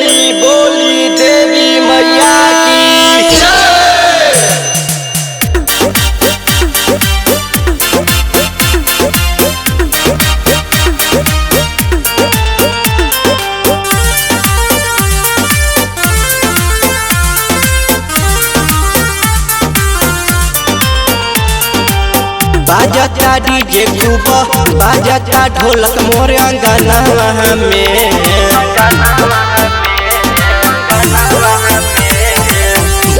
बोली बोली देवी मैया की जय। बाजता डीजे खूब बाजता ढोलक मोर अंगना में।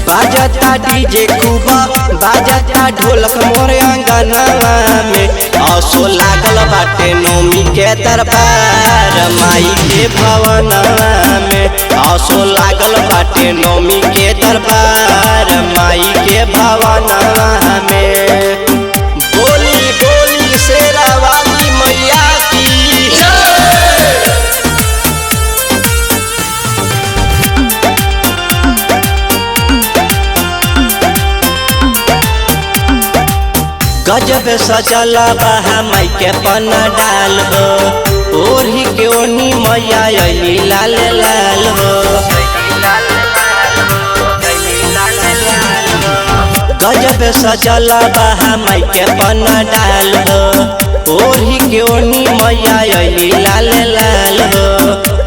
बाजता डीजे खूब बाजता ढोलक मोर अंगना में। असो लागल बाटे नौमी के दरबार माई के भवन में। असो लागल बाटे नौमी के दरबार माई के भवन में। बोली बोली शेरा वाली मैया की जय। गजब सजला बहा माई के पन्ना डाल हो। ओढ़ी के ओनी मैया अली लाल लाल हो। गजब सजला बहा माई के पन्ना डाल हो। ओढ़ी के ओनी मैया अली लाल लाल हो।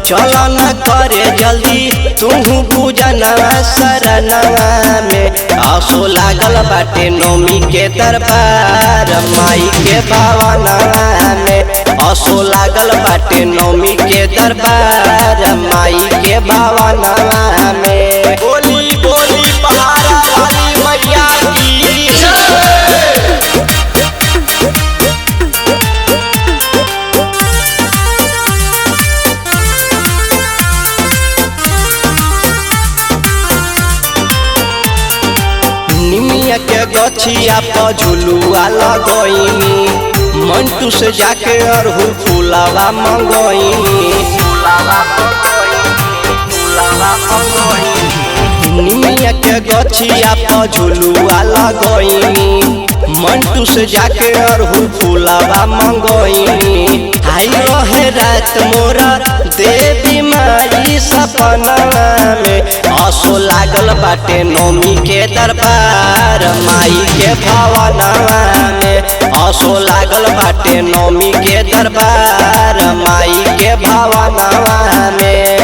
चल न करे जल्दी तुहू पूजनवा शरणवा में। आसो लागल बाटे नौमी के दरबार माई के भवनवा में। आसो लागल बाटे नौमी के दरबार माई के भवनवा में। बोली बोली पहाड़ा वाली मैया की जय। निमिया के गछिया पर झुलुआ लगोइनी। मंटू से जाके अरहुल फूलावा मंगोइनी। निमिया के गछिया पर झुलुआ लगोइनी। मंटू से जाके अरहुल फूलावा मंगोइनी। आई रहे रात मोरा देवी माई सपना में। असो लागल बाटे नौमी के दरबार माई के भवनवा में। असो लागल बाटे नौमी के दरबार माई के भवनवा में।